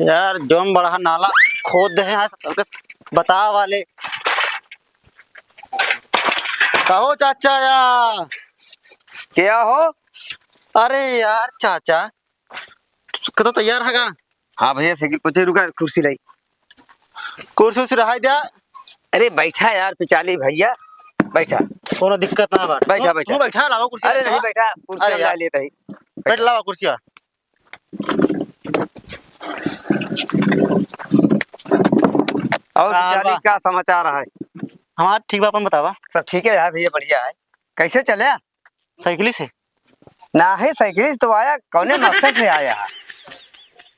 यार जोम बड़ा नाला खोद दे यहाँ बता वाले। कहो चाचा यार। क्या हो? अरे यार चाचा तो तैयार है का? हाँ भैया साइकिल पूछे, रुका कुर्सी लाई। कुर्सी उर्सी रहा दिया। अरे बैठा यार पिचाली भैया, बैठा। कोनो दिक्कत ना बात। बैठा बैठा। तू बैठा लावा कुर्सी। अरे नहीं बैठा, कुर्सी ला लेता ही। बैठ लावा कुर्सी। और पिचाली क्या समाचार है? हमारा ठीक बा, अपन बतावा। सब ठीक है यार भैया, बढ़िया है। कैसे चले? साइकिल से ना है साइकिल तो आया, कौने मकसद से आया है?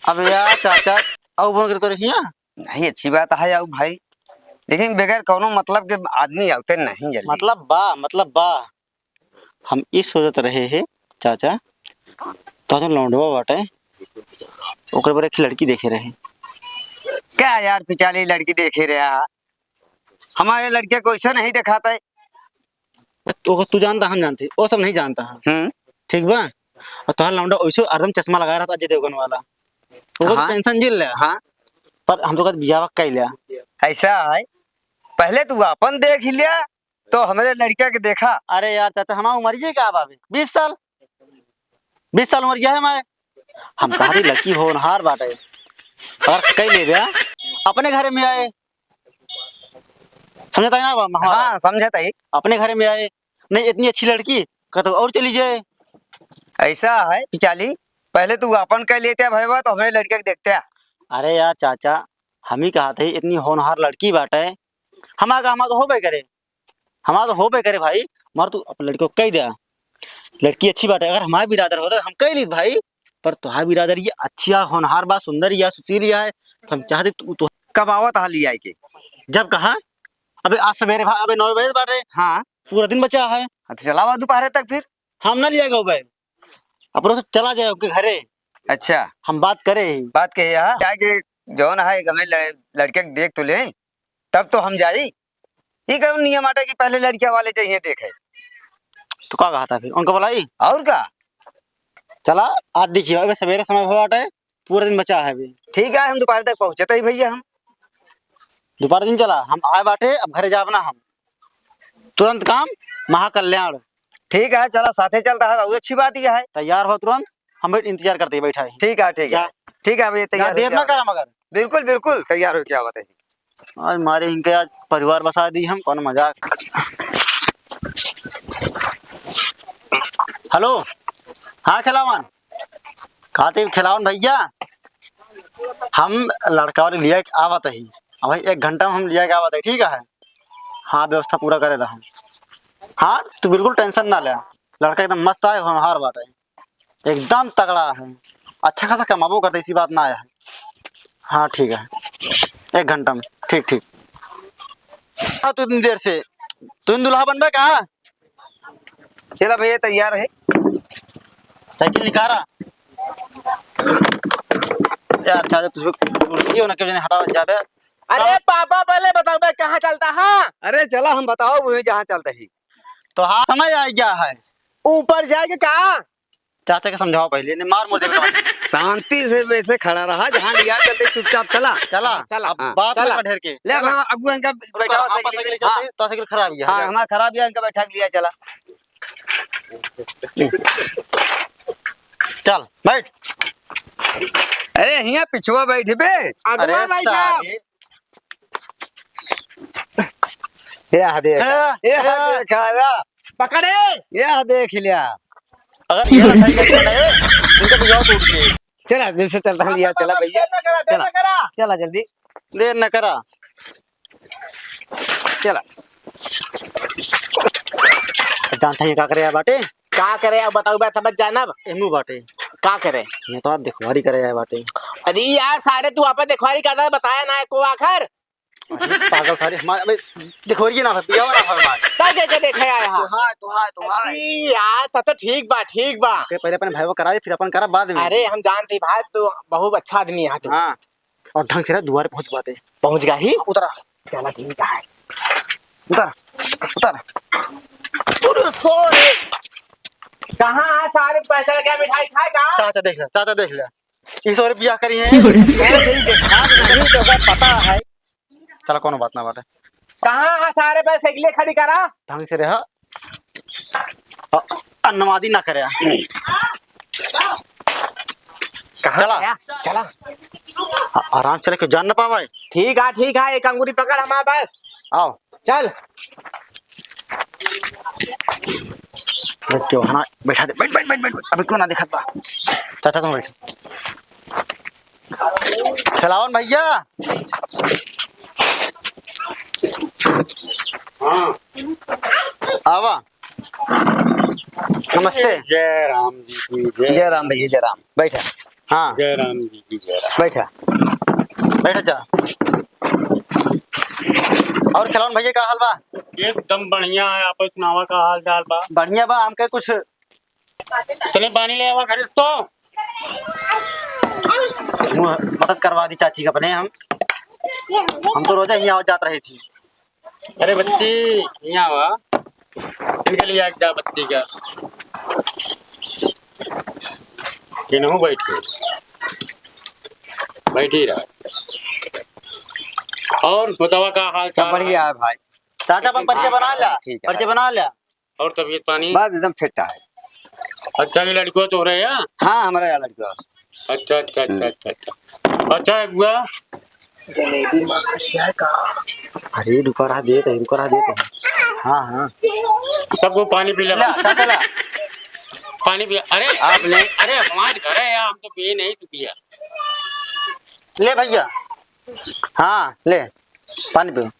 अब यार चाचा अब फोन कर तो रखिया। नहीं अच्छी बात है यार भाई, लेकिन बगैर कोनो मतलब के आदमी आते नहीं जल्दी। मतलब बा हम इस सोचत रहे हैं चाचा, तो लौंडवा बाटे ओकर पर एक लड़की देखे रहे। क्या यार पिचाली लड़की देखे रहा? हमारे लड़के को ऐसा नहीं दिखाता है। तो तू जानता हम जानते वो सब नहीं जानता है। ठीक बा। और तोहर लौंडा वैसे एकदम चश्मा लगा रहा था अजय देवगन वाला, वो हाँ? टेंशन झेल लिया। हाँ पर हम तो कहते बियाह कर लिया। ऐसा है, पहले तू अपन देख लिया तो हमारे लड़के के देखा। अरे यार चाचा हमारा उम्र क्या बाबे 20 साल 20 साल उम्र है मैं। हम कहा थी लड़की होनहार बाटे, अगर कई ले गया अपने घर में आए, समझता है ना? हाँ समझता ही। अपने घर में आए नहीं इतनी अच्छी लड़की का तो और चली जाए। ऐसा है पिचाली, पहले तू अपन कह लेते भाई तो हमारे लड़के के देखते। अरे यार चाचा हम ही कहा थे इतनी होनहार लड़की बाटे, हमारा तो हो पे करे भाई। मर तू अपने लड़के को कह दिया लड़की अच्छी बात है, अगर हमारा बिरादर होता तो हम कह ली भाई। पर तुम्हारा बिरादर ये अच्छी होनहार बा, सुंदर या सुशील या है, तो हम चाहते तू कब आवत हाली आई के? जब कहा अबे आज सवेरे अबे 9 बजे बाटे। हाँ पूरा दिन बचा है। तो चलावा दोपहर तक फिर। हम ना लिया गए भाई, अपनों से चला जाए उनके घरे। अच्छा हम बात करे बात कही क्या कि जौन है हमें लड़के के देख तो ले, तब तो हम जाई। ये कौन नियम आटा कि पहले लड़कियां वाले चाहिए देखे? तो क्या कहा था फिर उनको बुलाई और का चला आज देखिए अबे सवेरे समय हुआ बाटे, पूरा दिन बचा है अभी। ठीक है, हम दोपहर तक पहुंचते ही भैया। हम दोपहर दिन चला हम आए बाटे, अब घरे जावना हम तुरंत काम महाकल्याण। ठीक है चला साथे चलता है, और अच्छी बात यह है। तैयार हो तुरंत, हम इंतजार करते ही बैठा है। ठीक है ठीक है ठीक है भैया, तैयार देर ना करा मगर। बिल्कुल बिल्कुल तैयार हो, क्या बताइए। आज मारे इनके आज परिवार बसा दी हम, कौन मजाक। हेलो हाँ खिलावन, खाते खिलावन भैया, हम लड़का और लिया आवत ही भाई, 1 घंटा में हम लिया के आवत है। ठीक है हाँ व्यवस्था पूरा करे रहा। हाँ तू बिल्कुल टेंशन ना ले, लड़का एकदम मस्त है, होनहार बात है, एकदम तगड़ा है, अच्छा खासा कमाबो करते, इसी बात ना आया है। हाँ ठीक है 1 घंटा में। ठीक ठीक। हाँ तू इतनी देर से तू दुल्हा बनबे कहा? चला भैया तैयार है। साइकिल निकाला यार चाचा, तुझे कुर्सी हो ना क्यों नहीं हटाओ जाबे। अरे पापा पहले बताओ बे कहाँ चलता है? अरे चला हम बताओ वही जहाँ चलते ही। तो हाँ समय आ गया है, ऊपर जाके कहा? चाचा के समझाओ पहले, नहीं मार मुर देगा। शांति से वैसे खड़ा रहा, जहाँ लिया चलते चुपचाप चला चला चला अब बात में ढेर के ले अगुआ इनका बैठा साइकिल चलते तो साइकिल खराब गया। हाँ हमारा खराब है, इनका बैठा लिया चला। चल बैठ। अरे यहाँ पिछुआ बैठे बे। अरे सारे यह देख पकड़े। यह देख लिया। अगर ये लड़ाई करके ना इनका बिगाड़ टूट गया। चला जैसे चलता लिया चला भैया, चला चला जल्दी, देर न करा चला। जानता है क्या करे बाटे? का करे अब बताओ बे, समझ जाना एमू बाटे का करे। ये तो दिखवारी करे है बाटे। अरे यार सारे तू आप देखवारी करना बताया ना को आखिर। पागल सारे हमारे अबे दिखवारी ना पिया ना फरमाए का के देखा यार यहां। तो हाय यार तब तो ठीक बा के पहले अपन भाई वो कराए फिर अपन करा बाद में। अरे हम जानते भाई तू बहुत अच्छा आदमी है तू। हां और ढंग से दुआर पहुंच बाटे। पहुंच गया ही। उतरा चला ठीक है, उतर पूरे सोरे। कहाँ है सारे पैसा लगा मिठाई खाएगा? चाचा देख ले इस और बियाह करी है। मैंने तेरी देखा नहीं तो का पता है। चल कोनो बात ना बाटे, कहाँ है सारे पैसे साइकिलें खड़ी करा। ढंग से रहा, अन्नवादी ना करे। चला गया? चला। आराम से लेके जान ना पावे। ठीक है एक अंगूरी पकड़ हमारे पास। आओ चल। क्यों है ना, बैठा दे, बैठ बैठ बैठ बैठ, अभी क्यों ना दिखत बा। चाचा तुम बैठ। खिलावन भैया। हाँ आवा, नमस्ते। जय राम जी की जय। जय राम भैया, जय राम। बैठा हाँ जय राम जी की जय राम। बैठा। बैठ जा। और खिलावन भैया का हाल बा? एकदम बढ़िया है, आप सुनावा का हाल चाल बा? बढ़िया बा। हमके कुछ चले पानी ले आवा खरीद तो। मदद करवा दी चाची का अपने। हम तो रोजा ही आओ जात रही थी। अरे बच्ची यहाँ आवा, इनके लिए आज जा बच्ची का किन्हू बैठ के बैठी रहा। और बतावा का हाल सब चाल? बढ़िया है भाई। चाचा अपन परिचय बना लिया, ठीक है। परिचय बना लिया। और तबीयत पानी बात एकदम फिट है। अच्छा की लड़कियों तो हो रहे हैं। हाँ हमारा यहाँ लड़का। अच्छा अच्छा अच्छा अच्छा अच्छा अच्छा एक हुआ। जलेबी मार का। अरे रुका रहा देते, रुका रहा देते। हाँ हाँ सबको पानी पी ले। ला चाचा ला। पानी पिया। अरे आप ले। अरे हमारे घर है, हम तो पिए नहीं, तू पिया। ले भैया। हाँ ले पानी पियो,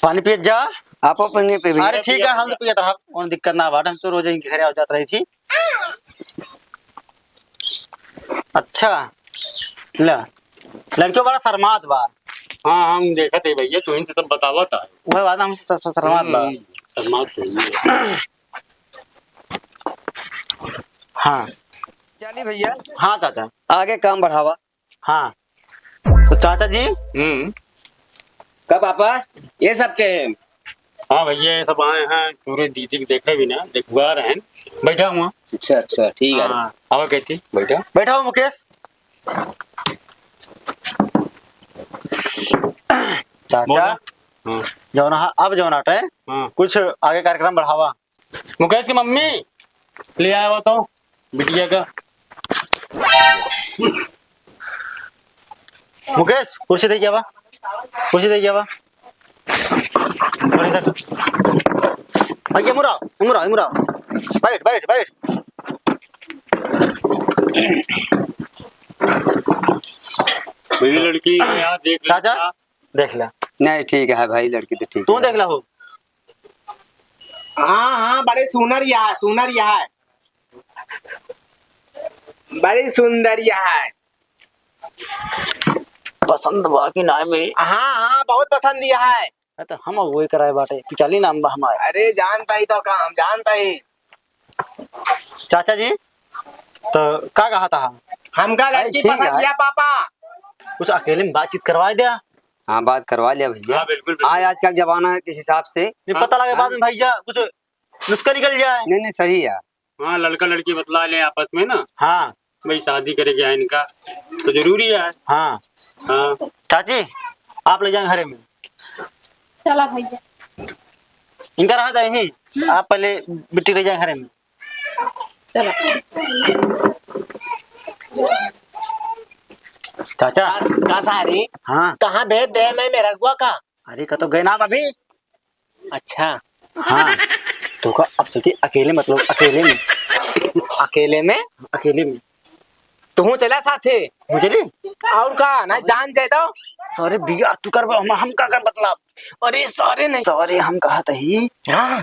पानी पिए जा। आप अपने पे भी। अरे ठीक है, हम तो पिया था, और दिक्कत ना बात। हम तो रोज इनके घर आ जात रही थी। अच्छा ला, लड़कियों बड़ा शर्मात बा। हाँ हम देखा थे भैया, तू इनसे सब बतावा था। वह बात हमसे सब शर्मात बा। शर्मात तो ही है। हाँ चलिए भैया, हाँ चाचा। आगे काम बढ़ावा। हाँ तो चाचा जी, कब पापा ये सब के हैं? हाँ भैया ये सब आए हैं, पूरे दीदी को देखे भी ना, देखवा रहे हैं। बैठा हुआ। अच्छा अच्छा ठीक है। हाँ आवा कहती बैठा। बैठा हो मुकेश। चाचा हाँ जौन अब जौन आटे हाँ। कुछ आगे कार्यक्रम बढ़ावा। मुकेश की मम्मी ले आया हुआ तो बिटिया का। मुकेश कुर्सी दे गया बा, कुर्सी दे गया बा। भैया मुराओ मुराओ मुराओ, बैठ बैठ बैठ। मेरी लड़की यहाँ देख ले। चाचा देख ला, नहीं ठीक है भाई, लड़की तो ठीक तू है। देख ला हो। हाँ बड़े सुनरिया है, बड़ी सुंदरिया है। पसंद बा कि ना में? हाँ बहुत पसंद दिया है। तो हम वही कराए बाटे, पिचाली नाम बा हमारे। अरे जानता ही तो काम, जानता ही। चाचा जी तो का कहा था? हमका लड़की ठीक है। पसंद किया पापा। कुछ अकेले में बातचीत करवा दिया। हाँ बात करवा लिया भैया। हाँ बिल्कुल बिल्कुल। आज आजकल जमाना के हिसाब से। नहीं पता लगे बाद में भैया कुछ नुस्खा निकल जाए। नहीं सही है। हाँ लड़का लड़की बतला ले आपस में ना, हाँ भाई शादी करेंगे यहाँ इनका तो जरूरी है। हाँ हाँ चाची आप ले जाए घरे में। चला भैया इनका रहा था यही, आप पहले बिट्टी ले जाए घरे में। चला। चाचा का सारी हाँ, कहाँ भेज दे मैं मेरा गुआ का। अरे का तो गए ना अभी। अच्छा हाँ तो का अब चलती अकेले, मतलब अकेले में, अकेले में अकेले में तू चला साथे मुझे ली। और का ना जान जाए तो। सारे बिया तू कर, हम का कर बतला। अरे सारे नहीं। सारे हम कहा ही हाँ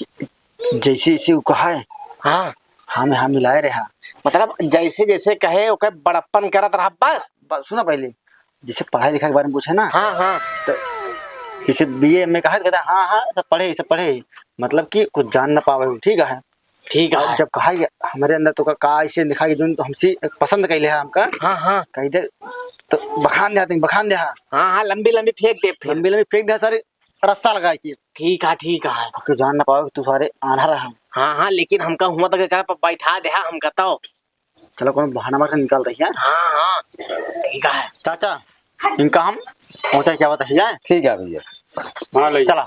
जैसे जैसे वो कहा है हाँ हाँ मिलाए रहा। मतलब जैसे जैसे कहे ओके बड़प्पन करत रहा बस। सुना पहले, जैसे पढ़ाई लिखाई के बारे में पूछे ना, हाँ हाँ तो जैसे बीए में कहा कहता हाँ हाँ सब पढ़े, मतलब कि कुछ जान ना पावे। ठीक है, ठीक अब है। जब कहा हमारे अंदर तो का ऐसे दिखा कि जो तो हमसे पसंद कैले है हमका हाँ हाँ कही दे, तो बखान दे, बखान दे। हाँ लंबी लंबी फेंक दे फिर। लंबी लंबी फेंक दे, सारे रस्सा लगा के ठीक है कि जान ना पाओ कि तू सारे आना रहा। हाँ हाँ लेकिन हमका हुआ तक चल बैठा दे हम कहता चलो कौन बहाना मार के निकाल रही है। हाँ हाँ ठीक है चाचा इनका हम पहुंचा क्या बताइए। ठीक है भैया। हाँ ले चला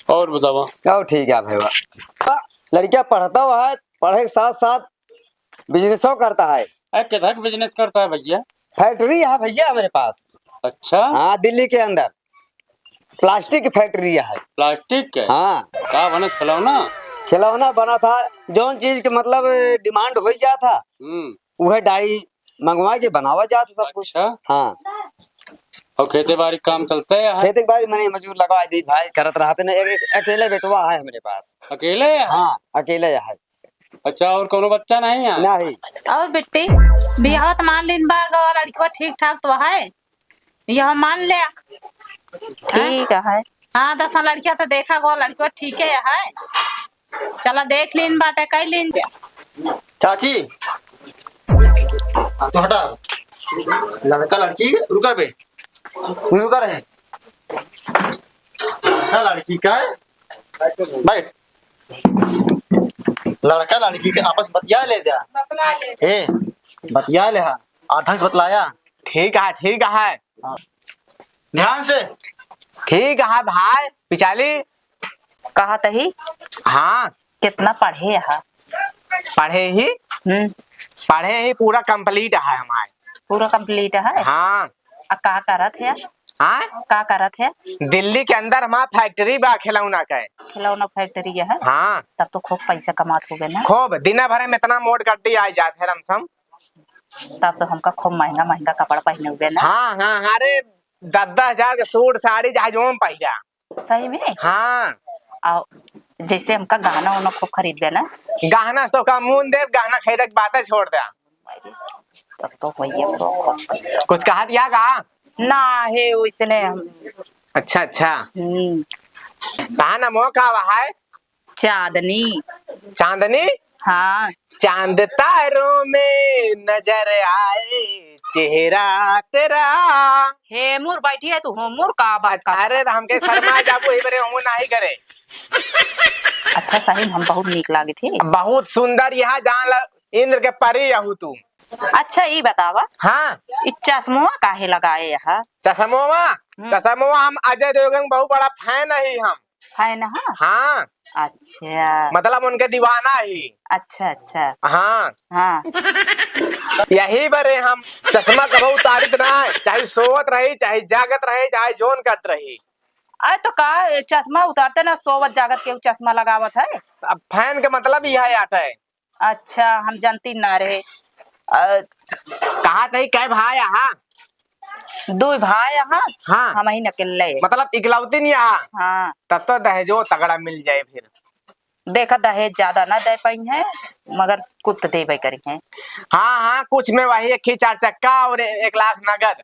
और बतावा। ओ ठीक है भैया। लड़का पढ़ता हुआ है, पढ़े के साथ साथ बिजनेस करता है। अरे किधर बिजनेस करता है भैया? फैक्ट्री है भैया मेरे पास। अच्छा हाँ दिल्ली के अंदर प्लास्टिक की फैक्ट्री है। प्लास्टिक के? हाँ का बने खिलौना? खिलौना बना था, जौन चीज के मतलब डिमांड हो जा था वह डाई मंगवा के बनावा जाता सब कुछ। अच्छा हाँ और खेती बाड़ी काम चलते है? खेती बाड़ी मैंने मजदूर लगवा दी भाई, करत रहते ना। एक अकेले बेटवा है मेरे पास। अकेले है? हाँ अकेले है। अच्छा और कोनो बच्चा नहीं है? नहीं। और बेटी बिहाव तो मान लीन बाग और लड़का ठीक ठाक तो है, यह मान ले। ठीक है। हाँ 10 लड़किया तो देखा गो, लड़का ठीक है। चला देख लीन बाटे कई लीन। चाची तो हटा लड़का लड़की रुका बे रुका रहे लड़का लड़की का बैठ लड़का लड़की के आपस बतिया ले दिया ए बतिया ले हा 8 बतलाया। ठीक है ध्यान से ठीक है भाई पिचाली। कहा तही हाँ कितना पढ़े है? पढ़े ही पूरा कंप्लीट है हमारे। पूरा कंप्लीट है। हाँ का करत है? हाँ का करत है? दिल्ली के अंदर हमारा फैक्ट्री बा खिलौना का। खिलौना फैक्ट्री है। हाँ तब तो खूब पैसा कमात हो गए ना। खूब दिन भर में इतना मोट गड्डी आ जाते है रमसम। तब तो हमका खूब महंगा महंगा कपड़ा पहने हुए ना। हाँ हाँ अरे 10,000 के सूट साड़ी जहाज पहिरा। सही में। हाँ और जैसे हमका गहना उना खूब खरीद गए ना। गहना तो का मुंह दे गहना खरीद के बातें छोड़ दे। तब तो भैया खूब पैसा। कुछ कहा दिया का ना है वैसने हम। अच्छा कहा ना मौका है चांदनी। चांदनी। हाँ चांद तारों में नजर आए चेहरा तेरा। हे मुर बैठी है तू मुर का बात का। अरे तो हमके शर्मा जाबू ही बरे हूं नहीं करे। अच्छा सही हम बहुत नीक लागी थी। बहुत सुंदर यहाँ जान इंद्र के परी यहू तू। अच्छा ये बतावा हाँ चश्मा काहे लगाए यहाँ? चश्मा हम अजय देवगन बहुत बड़ा फैन है हम। है ना। हाँ अच्छा मतलब उनके दीवाना ही। अच्छा हाँ हाँ यही बरे हम चश्मा कभी उतारित ना है, चाहे सोवत रही चाहे जागत रही चाहे जोन करत रही। अरे तो का चश्मा उतारते ना सोवत जागत के चश्मा लगावत है। अब फैन के मतलब यह आठ है। अच्छा हम जानती ना रहे। कहा नहीं कै भाई यहाँ? 2 भाई यहाँ। हाँ हम ही अकेले। मतलब इकलौती नहीं यहाँ। हाँ तब तो दहेजो तगड़ा मिल जाए फिर। देखा दहेज ज्यादा ना दे पाई है मगर कुछ देवे करी है। हाँ कुछ में वही 1 ही 4 चक्का और 1 लाख नगद।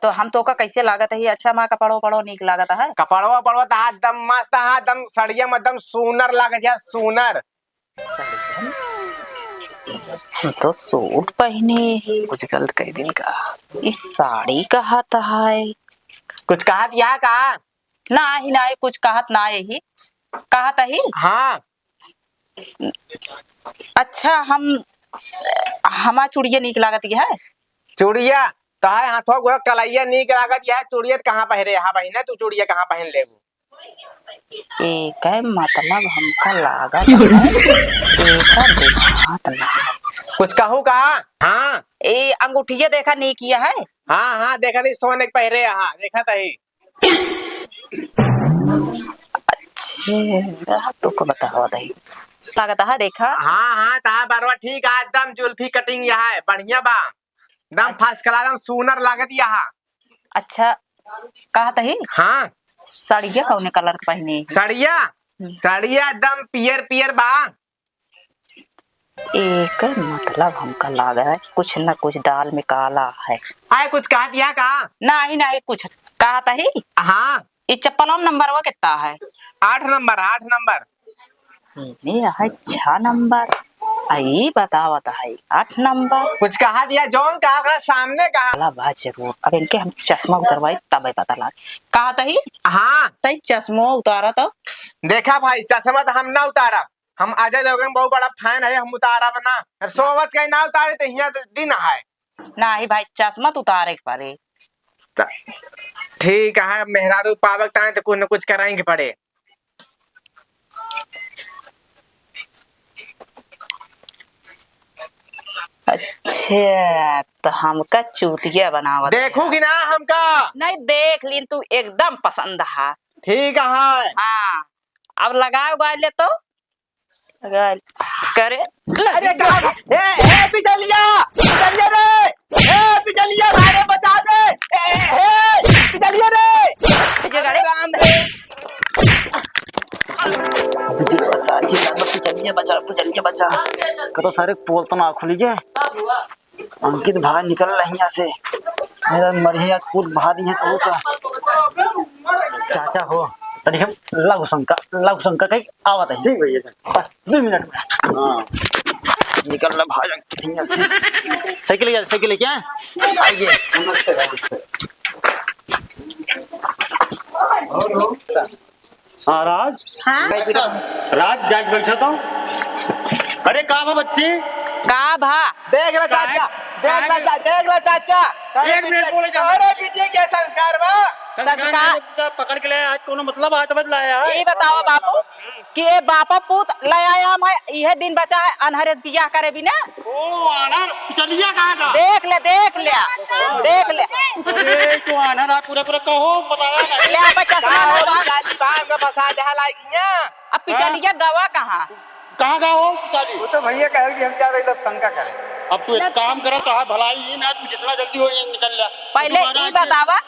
तो हम तो का कैसे लागत है? अच्छा माँ कपड़ो पड़ो नीक लागत है। कपड़वा पड़वा हाथ दम मस्त हाथ दम सड़िया में दम सुनर लागत है सुनर। तो सूट पहने है। कुछ गलत कह दिन का। इस साड़ी कहत है। कुछ कहा दिया का ना ही कुछ कहत ना ही कहत ही। हाँ अच्छा हमा चूड़िया नीक लागत है। चूड़िया तो है हाथों को कलैया नीक लागत है। चूड़िया कहाँ पहरे यहाँ बहिना तू चूड़िया कहाँ पहन ले? एक मतलब हमका लागत है एक दिखात ना। कुछ कहूँ का? हाँ ए अंगूठिया देखा नहीं किया है। हाँ देखा थी सोने के पहरे यहाँ देखा थी। अच्छे तो को बतावा दही लागत है देखा। हाँ ता बरवा ठीक है एकदम जुल्फी कटिंग यहाँ है बढ़िया बा दम फर्स्ट क्लास दम सुनर लागत यहाँ। अच्छा कहा तही। हाँ साड़िया कौने कलर के पहने? साड़िया एकदम पियर पियर बा। एक मतलब हमका लगा है कुछ न कुछ दाल में काला है। आए कुछ कहा दिया का? नहीं कुछ कहा था ही। हाँ ये चप्पल नंबर वो कितना है? 8 नंबर। ये है 6 नंबर। आई बतावत है 8 नंबर कुछ कहा दिया जौन कहा ओकरा सामने कहा। वाला बात जरूर। अब इनके हम चश्मा उतरवाई तब पता लग कहा तही हाँ तही चश्मा उतारा तो देखा भाई चश्मा तो हम ना उतारा। हम अजय देवगन बहुत बड़ा फैन है, हम उतारा बना। अब सोवत कहीं ना उतारे तो यहाँ दिन है। नहीं भाई चश्मा तो उतारे के पड़े। ठीक है मेहरारू पावक ताए तो कुछ न कुछ कराएंगे पड़े। अच्छा तो हमका चूतिया बनावत देखोगी ना हमका। नहीं देख लीन तू एकदम पसंद है। ठीक है हाँ अब लगाओ गाले तो लगा करे अरे पिचलिया पिचलिया रे पिचलिया भारे बचा दे पिचलिया रे राम रे पिचलिया बचा कतो सारे पोल तो ना खुली गए। अंकित बाहर निकल रहे यहाँ से, मेरा मरी आज पूल बहा दी है तो का चाचा हो तरी हम लागू शंका कहीं आवत है। ठीक भैया सर। 2 मिनट में हाँ निकल रहा भाई अंकित यहाँ से। साइकिल क्या आइए। हाँ राज। हाँ राज जाग बैठा था। अरे कहाँ बा बच्ची? का भा देख ला चाचा देख ला चाचा। एक मिनट बोले जा। अरे बेटे क्या संस्कार बा। संस्कार पकड़ के ले आज कोनो मतलब हाथ बदलाया है। ये बताओ बापू कि ये बापा पूत ले आया मैं यह दिन बचा है अनहरे बियाह करे भी ना। ओ आनर पिचलिया कहाँ था? देख ले अरे तो आनर आप पूरा कहो बताया नहीं। ले अब चश्मा लगा। गाली बाहर का फंसा दे लागिया। अब पिचलिया गवा कहाँ कहाँ का हो पिचाली? वो तो भैया कहे कि हम जा रहे लोग शंका करें। अब तू एक काम करो तो भलाई ही ना तू जितना जल्दी हो ये निकल जा। पहले ये बतावा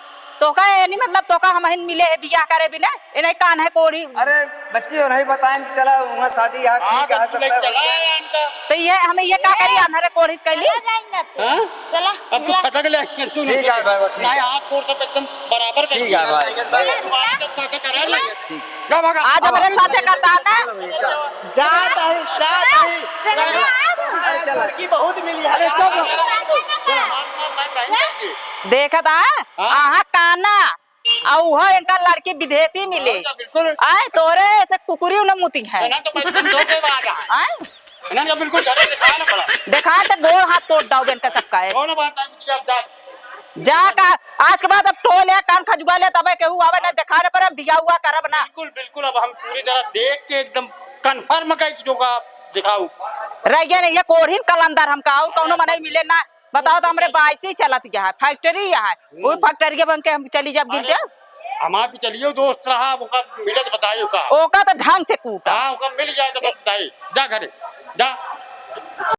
तो का नहीं मतलब तो का हम मिले है बियाह करे भी ना इन्हें कान है कोरी। अरे बच्चे और नहीं बताएं कि चला वहाँ शादी यहाँ हाँ ठीक है तो तू चला है इनका। तो ये हमें ये का करी अनहरे कोरी कैली। हाँ? अब तू खटक ले तू ठीक है भाई, ठीक है। नहीं हाथ तोड़ कर एकदम बराबर कर ठीक है भाई। ठीक जा भागा। आज हमारे साथे करता है लड़की बहुत मिली है। देखा था आहा काना और वह इनका लड़की विदेशी मिले बिल्कुल आए तोरे ऐसे कुकुरी उन्हें मुती है ना तो मैं तुम धोखेबाज है। आए ना बिल्कुल घर दिखाया ना पड़ा। देखा तो गोड़ हाथ तोड़ डाओगे इनका सबका है कौन बात है मुझे अब जा। जा का आज के बाद अब टोल है कान खजुआ ले तबे केहू आवे ना दिखा रे पर हम बिया हुआ करब ना। बिल्कुल अब हम पूरी तरह देख के एकदम कंफर्म कर जोगा दिखाऊ। रह गया नहीं ये कोढ़ीन कलंदर हमका और कौनो मने मिले ना। बताओ तो हमरे 22 ही चलत गया है फैक्ट्री यहाँ वो फैक्ट्री के बन के हम चली जब गिर जाओ। हमारे चलिए दोस्त रहा वो मिले तो बताइए का ओका तो ढंग से कूटा हाँ मिल जाए तो बताइए जा घरे जा।